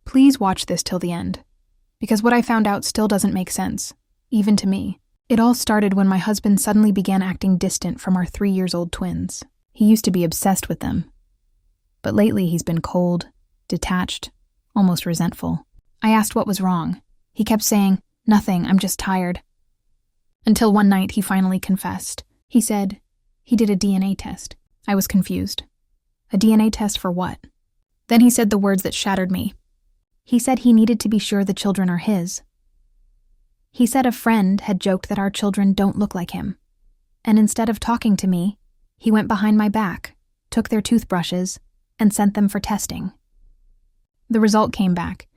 Please watch this till the end, because what I found out still doesn't make sense, even to me. It all started when my husband suddenly began acting distant from our 3-year-old twins. He used to be obsessed with them. But lately he's been cold, detached, almost resentful. I asked what was wrong. He kept saying, "Nothing, I'm just tired." Until one night he finally confessed. He said he did a DNA test. I was confused. A DNA test for what? Then he said the words that shattered me. He said he needed to be sure the children are his. He said a friend had joked that our children don't look like him. And instead of talking to me, he went behind my back, took their toothbrushes, and sent them for testing. The result came back,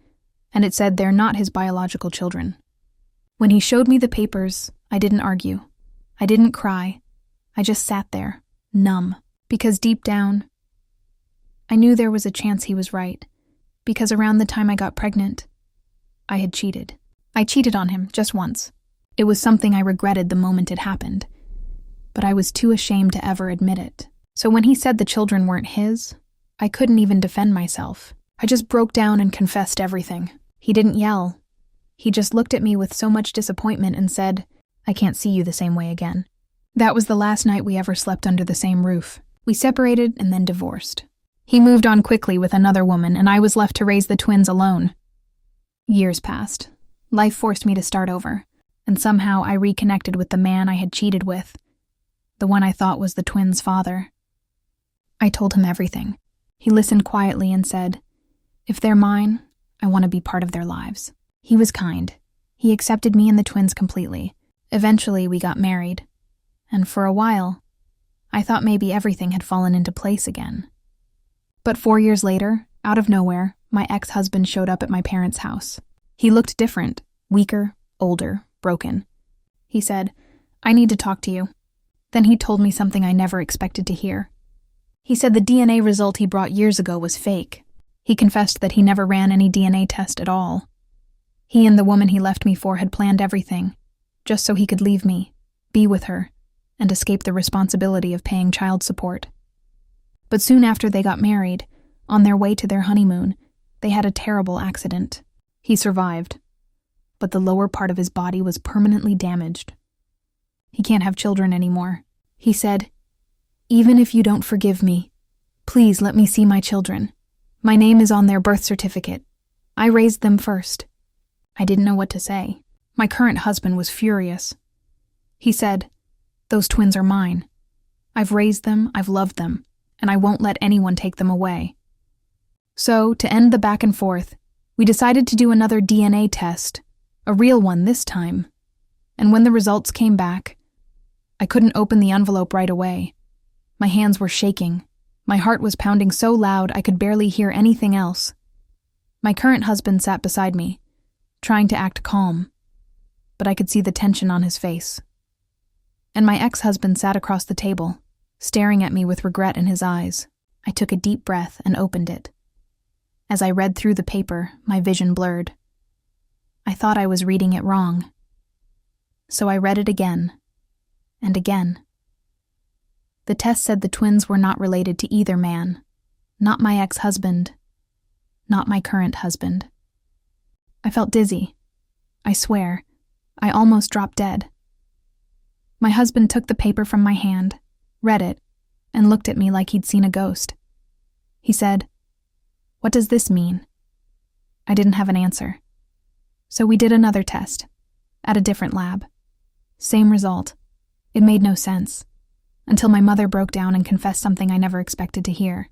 and it said they're not his biological children. When he showed me the papers, I didn't argue. I didn't cry. I just sat there, numb, because deep down, I knew there was a chance he was right, because around the time I got pregnant, I had cheated. I cheated on him just once. It was something I regretted the moment it happened, but I was too ashamed to ever admit it. So when he said the children weren't his, I couldn't even defend myself. I just broke down and confessed everything. He didn't yell. He just looked at me with so much disappointment and said, "I can't see you the same way again." That was the last night we ever slept under the same roof. We separated and then divorced. He moved on quickly with another woman, and I was left to raise the twins alone. Years passed. Life forced me to start over, and somehow I reconnected with the man I had cheated with, the one I thought was the twins' father. I told him everything. He listened quietly and said, "If they're mine, I want to be part of their lives." He was kind. He accepted me and the twins completely. Eventually, we got married, and for a while, I thought maybe everything had fallen into place again. But 4 years later, out of nowhere, my ex-husband showed up at my parents' house. He looked different, weaker, older, broken. He said, "I need to talk to you." Then he told me something I never expected to hear. He said the DNA result he brought years ago was fake. He confessed that he never ran any DNA test at all. He and the woman he left me for had planned everything, just so he could leave me, be with her, and escape the responsibility of paying child support. But soon after they got married, on their way to their honeymoon, they had a terrible accident. He survived, but the lower part of his body was permanently damaged. He can't have children anymore. He said, "Even if you don't forgive me, please let me see my children. My name is on their birth certificate. I raised them first." I didn't know what to say. My current husband was furious. He said, "Those twins are mine. I've raised them, I've loved them, and I won't let anyone take them away." So, to end the back and forth, we decided to do another DNA test, a real one this time. And when the results came back, I couldn't open the envelope right away. My hands were shaking. My heart was pounding so loud I could barely hear anything else. My current husband sat beside me, trying to act calm, but I could see the tension on his face. And my ex-husband sat across the table, staring at me with regret in his eyes. I took a deep breath and opened it. As I read through the paper, my vision blurred. I thought I was reading it wrong. So I read it again, and again. The test said the twins were not related to either man, not my ex-husband, not my current husband. I felt dizzy. I swear, I almost dropped dead. My husband took the paper from my hand, read it, and looked at me like he'd seen a ghost. He said, "What does this mean?" I didn't have an answer. So we did another test, at a different lab. Same result. It made no sense, until my mother broke down and confessed something I never expected to hear.